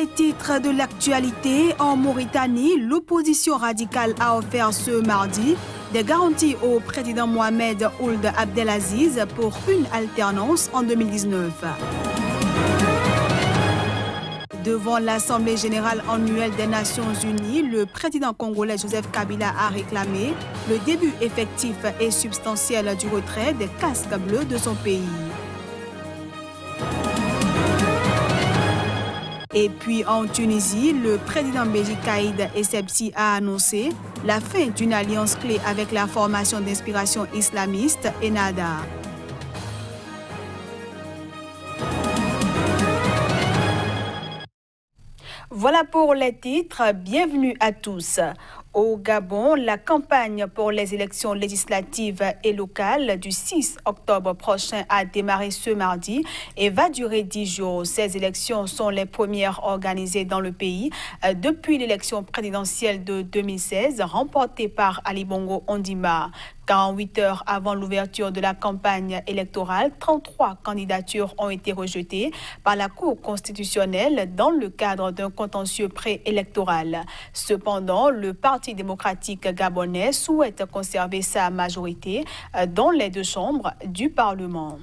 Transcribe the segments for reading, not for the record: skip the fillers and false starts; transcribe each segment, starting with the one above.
Les titres de l'actualité en Mauritanie, l'opposition radicale a offert ce mardi des garanties au président Mohamed Ould Abdelaziz pour une alternance en 2019. Devant l'Assemblée générale annuelle des Nations unies, le président congolais Joseph Kabila a réclamé le début effectif et substantiel du retrait des casques bleus de son pays. Et puis en Tunisie, le président Béji Caïd Essebsi a annoncé la fin d'une alliance clé avec la formation d'inspiration islamiste Ennahda. Voilà pour les titres. Bienvenue à tous. Au Gabon, la campagne pour les élections législatives et locales du 6 octobre prochain a démarré ce mardi et va durer 10 jours. Ces élections sont les premières organisées dans le pays depuis l'élection présidentielle de 2016 remportée par Ali Bongo Ondimba. 48 heures avant l'ouverture de la campagne électorale, 33 candidatures ont été rejetées par la Cour constitutionnelle dans le cadre d'un contentieux préélectoral. Cependant, le Parti démocratique gabonais souhaite conserver sa majorité dans les deux chambres du Parlement.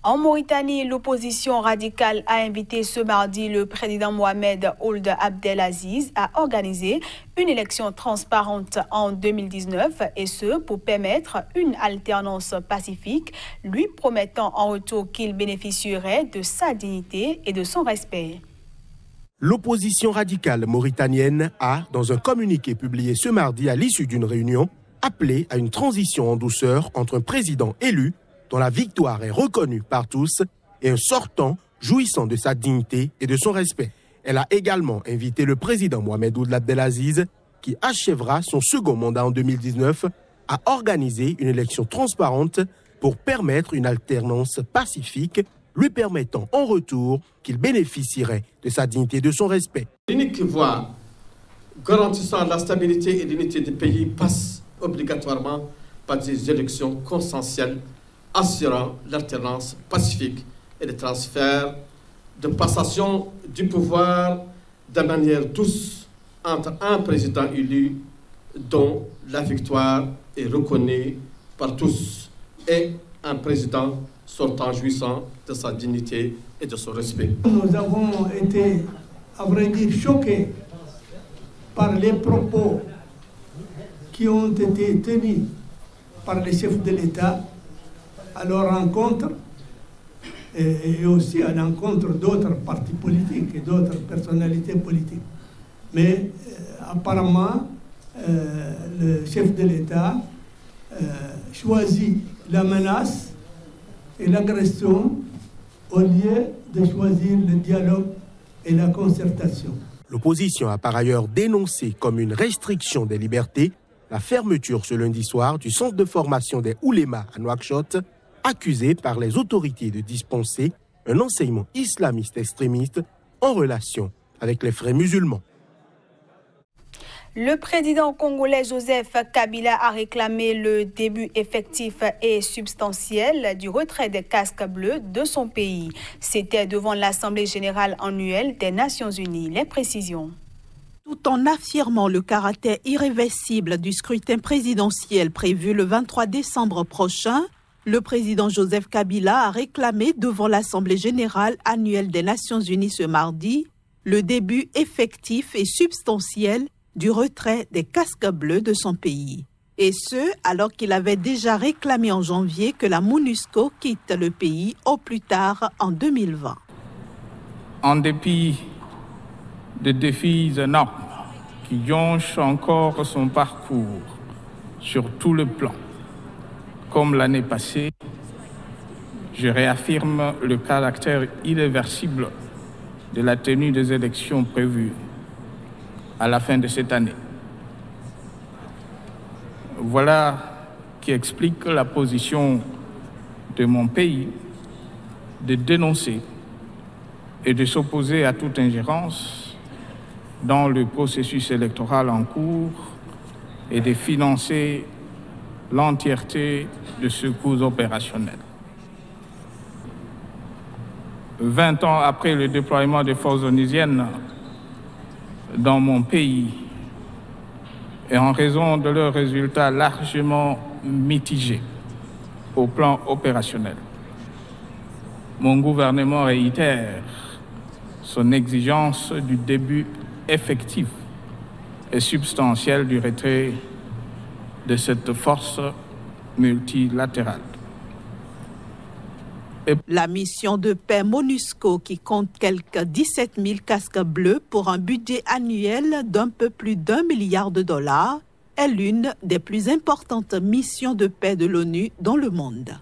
En Mauritanie, l'opposition radicale a invité ce mardi le président Mohamed Ould Abdelaziz à organiser une élection transparente en 2019 et ce pour permettre une alternance pacifique, lui promettant en retour qu'il bénéficierait de sa dignité et de son respect. L'opposition radicale mauritanienne a, dans un communiqué publié ce mardi à l'issue d'une réunion, appelé à une transition en douceur entre un président élu dont la victoire est reconnue par tous, et un sortant jouissant de sa dignité et de son respect. Elle a également invité le président Mohamed Ould Abdelaziz, qui achèvera son second mandat en 2019, à organiser une élection transparente pour permettre une alternance pacifique, lui permettant en retour qu'il bénéficierait de sa dignité et de son respect. L'unique voie garantissant la stabilité et l'unité du pays passe obligatoirement par des élections consensuelles assurant l'alternance pacifique et le transfert de passation du pouvoir de manière douce entre un président élu dont la victoire est reconnue par tous et un président sortant jouissant de sa dignité et de son respect. Nous avons été, à vrai dire, choqués par les propos qui ont été tenus par les chefs de l'État à leur rencontre et aussi à l'encontre d'autres partis politiques et d'autres personnalités politiques. Mais apparemment, le chef de l'État choisit la menace et l'agression au lieu de choisir le dialogue et la concertation. L'opposition a par ailleurs dénoncé comme une restriction des libertés la fermeture ce lundi soir du centre de formation des oulémas à Nouakchott, accusé par les autorités de dispenser un enseignement islamiste extrémiste en relation avec les frères musulmans. Le président congolais Joseph Kabila a réclamé le début effectif et substantiel du retrait des casques bleus de son pays. C'était devant l'Assemblée générale annuelle des Nations unies. Les précisions. Tout en affirmant le caractère irréversible du scrutin présidentiel prévu le 23 décembre prochain, le président Joseph Kabila a réclamé devant l'Assemblée générale annuelle des Nations unies ce mardi le début effectif et substantiel du retrait des casques bleus de son pays. Et ce, alors qu'il avait déjà réclamé en janvier que la MONUSCO quitte le pays au plus tard en 2020. En dépit des défis énormes qui jonchent encore son parcours sur tout le plan, comme l'année passée, je réaffirme le caractère irréversible de la tenue des élections prévues à la fin de cette année. Voilà qui explique la position de mon pays de dénoncer et de s'opposer à toute ingérence dans le processus électoral en cours et de financer l'entièreté de ce coût opérationnel. 20 ans après le déploiement des forces onusiennes dans mon pays, et en raison de leurs résultats largement mitigés au plan opérationnel, mon gouvernement réitère son exigence du début effectif et substantiel du retrait de cette force multilatérale. La mission de paix MONUSCO, qui compte quelques 17 000 casques bleus pour un budget annuel d'un peu plus d'1 milliard de dollars, est l'une des plus importantes missions de paix de l'ONU dans le monde.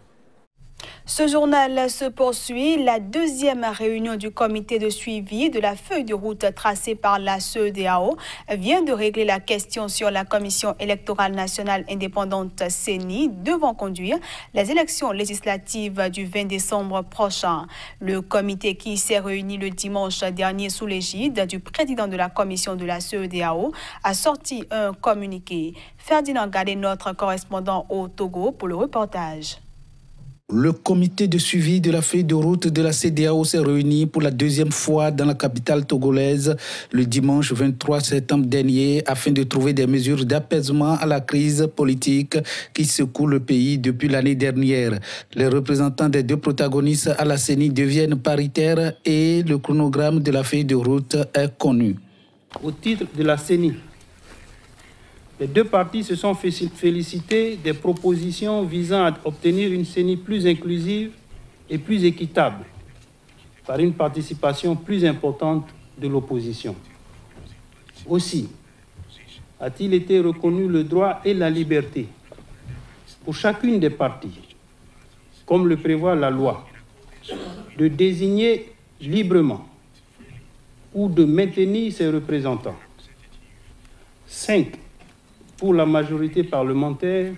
Ce journal se poursuit. La deuxième réunion du comité de suivi de la feuille de route tracée par la CEDEAO vient de régler la question sur la Commission électorale nationale indépendante CENI devant conduire les élections législatives du 20 décembre prochain. Le comité qui s'est réuni le dimanche dernier sous l'égide du président de la commission de la CEDEAO a sorti un communiqué. Ferdinand Gadé, notre correspondant au Togo, pour le reportage. Le comité de suivi de la feuille de route de la CEDEAO s'est réuni pour la deuxième fois dans la capitale togolaise le dimanche 23 septembre dernier afin de trouver des mesures d'apaisement à la crise politique qui secoue le pays depuis l'année dernière. Les représentants des deux protagonistes à la CENI deviennent paritaires et le chronogramme de la feuille de route est connu. Au titre de la CENI, les deux parties se sont félicitées des propositions visant à obtenir une CENI plus inclusive et plus équitable par une participation plus importante de l'opposition. Aussi, a-t-il été reconnu le droit et la liberté pour chacune des parties, comme le prévoit la loi, de désigner librement ou de maintenir ses représentants. 5 pour la majorité parlementaire,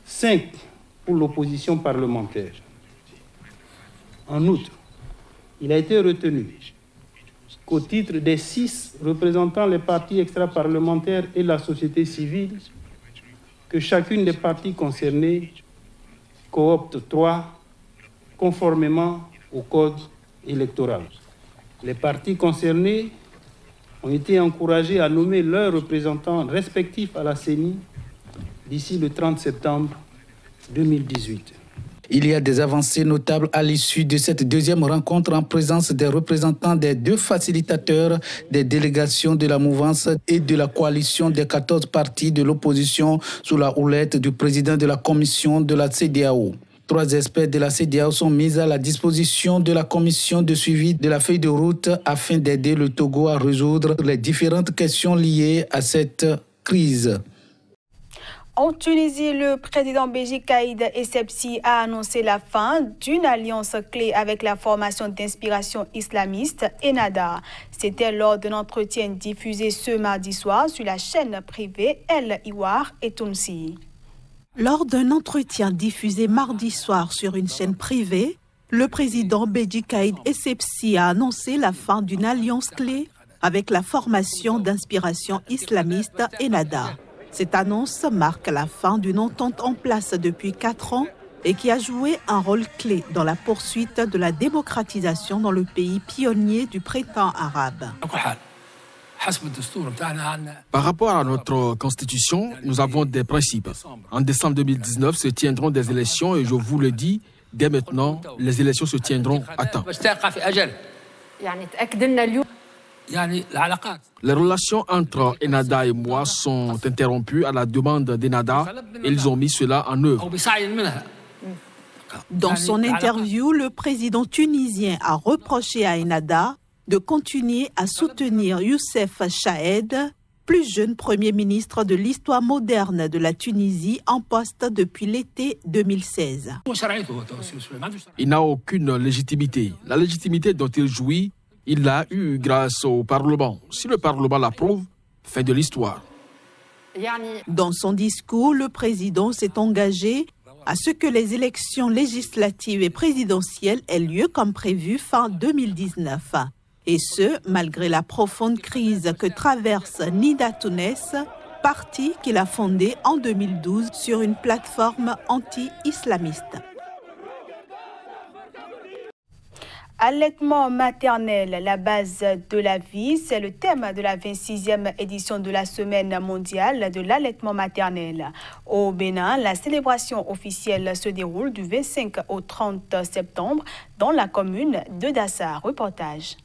5 pour l'opposition parlementaire. En outre, il a été retenu qu'au titre des 6 représentant les partis extra-parlementaires et la société civile, que chacune des parties concernées coopte 3 conformément au code électoral. Les partis concernés ont été encouragés à nommer leurs représentants respectifs à la CENI d'ici le 30 septembre 2018. Il y a des avancées notables à l'issue de cette deuxième rencontre en présence des représentants des deux facilitateurs des délégations de la mouvance et de la coalition des 14 partis de l'opposition sous la houlette du président de la commission de la CEDEAO. 3 experts de la CEDEAO sont mis à la disposition de la commission de suivi de la feuille de route afin d'aider le Togo à résoudre les différentes questions liées à cette crise. En Tunisie, le président Béji Caïd Essebsi a annoncé la fin d'une alliance clé avec la formation d'inspiration islamiste Ennahda. C'était lors d'un entretien diffusé ce mardi soir sur la chaîne privée El Iwar et Tounsi. Lors d'un entretien diffusé mardi soir sur une chaîne privée, le président Béji Caïd Essebsi a annoncé la fin d'une alliance clé avec la formation d'inspiration islamiste Ennahda. Cette annonce marque la fin d'une entente en place depuis 4 ans et qui a joué un rôle clé dans la poursuite de la démocratisation dans le pays pionnier du printemps arabe. Par rapport à notre constitution, nous avons des principes. En décembre 2019 se tiendront des élections et je vous le dis, dès maintenant, les élections se tiendront à temps. Les relations entre Ennahda et moi sont interrompues à la demande d'Ennahda et ils ont mis cela en œuvre. Dans son interview, le président tunisien a reproché à Ennahda de continuer à soutenir Youssef Chahed, plus jeune premier ministre de l'histoire moderne de la Tunisie en poste depuis l'été 2016. Il n'a aucune légitimité. La légitimité dont il jouit, il l'a eue grâce au Parlement. Si le Parlement l'approuve, fin de l'histoire. Dans son discours, le président s'est engagé à ce que les élections législatives et présidentielles aient lieu comme prévu fin 2019. Et ce, malgré la profonde crise que traverse Nida Tounes, parti qu'il a fondé en 2012 sur une plateforme anti-islamiste. Allaitement maternel, la base de la vie, c'est le thème de la 26e édition de la Semaine mondiale de l'allaitement maternel. Au Bénin, la célébration officielle se déroule du 25 au 30 septembre dans la commune de Dassa. Reportage.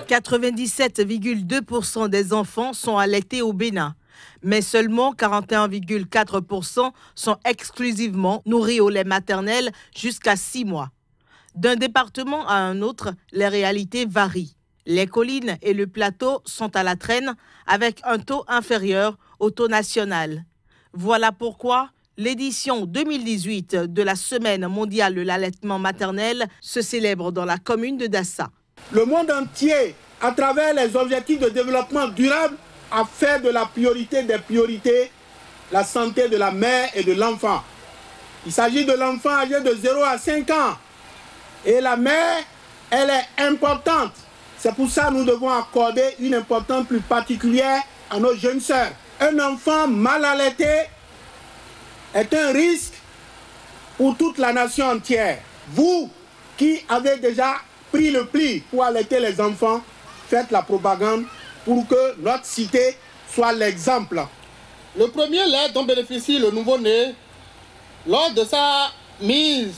97,2% des enfants sont allaités au Bénin, mais seulement 41,4% sont exclusivement nourris au lait maternel jusqu'à 6 mois. D'un département à un autre, les réalités varient. Les collines et le plateau sont à la traîne avec un taux inférieur au taux national. Voilà pourquoi l'édition 2018 de la Semaine mondiale de l'allaitement maternel se célèbre dans la commune de Dassa. Le monde entier, à travers les objectifs de développement durable, a fait de la priorité des priorités la santé de la mère et de l'enfant. Il s'agit de l'enfant âgé de 0 à 5 ans. Et la mère, elle est importante. C'est pour ça que nous devons accorder une importance plus particulière à nos jeunes sœurs. Un enfant mal allaité est un risque pour toute la nation entière. Vous qui avez déjà pris le pli pour allaiter les enfants, faites la propagande pour que notre cité soit l'exemple. Le premier lait dont bénéficie le nouveau-né lors de sa mise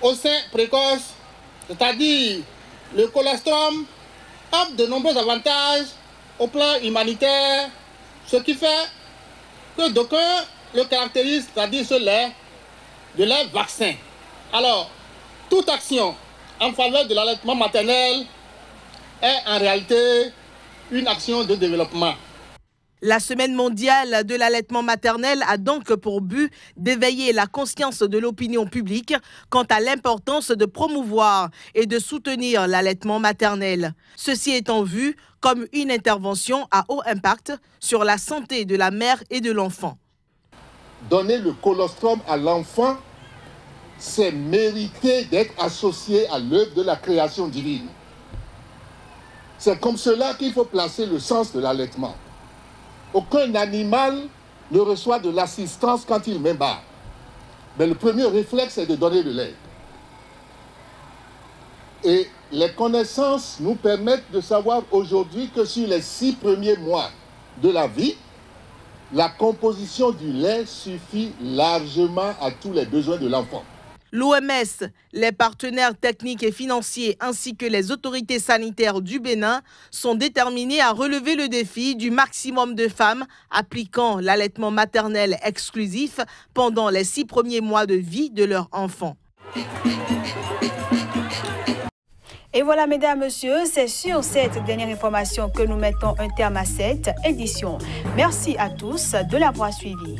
au sein précoce, c'est-à-dire le colostrum, offre de nombreux avantages au plan humanitaire, ce qui fait que d'aucuns le caractérisent, c'est-à-dire ce lait, de lait vaccin. Alors, toute action en faveur de l'allaitement maternel est en réalité une action de développement. La Semaine mondiale de l'allaitement maternel a donc pour but d'éveiller la conscience de l'opinion publique quant à l'importance de promouvoir et de soutenir l'allaitement maternel. Ceci étant vu comme une intervention à haut impact sur la santé de la mère et de l'enfant. Donner le colostrum à l'enfant, c'est mériter d'être associé à l'œuvre de la création divine. C'est comme cela qu'il faut placer le sens de l'allaitement. Aucun animal ne reçoit de l'assistance quand il met bas. Mais le premier réflexe, c'est de donner le lait. Et les connaissances nous permettent de savoir aujourd'hui que sur les 6 premiers mois de la vie, la composition du lait suffit largement à tous les besoins de l'enfant. L'OMS, les partenaires techniques et financiers ainsi que les autorités sanitaires du Bénin sont déterminés à relever le défi du maximum de femmes appliquant l'allaitement maternel exclusif pendant les 6 premiers mois de vie de leur enfant. Et voilà, mesdames, messieurs, c'est sur cette dernière information que nous mettons un terme à cette édition. Merci à tous de l'avoir suivi.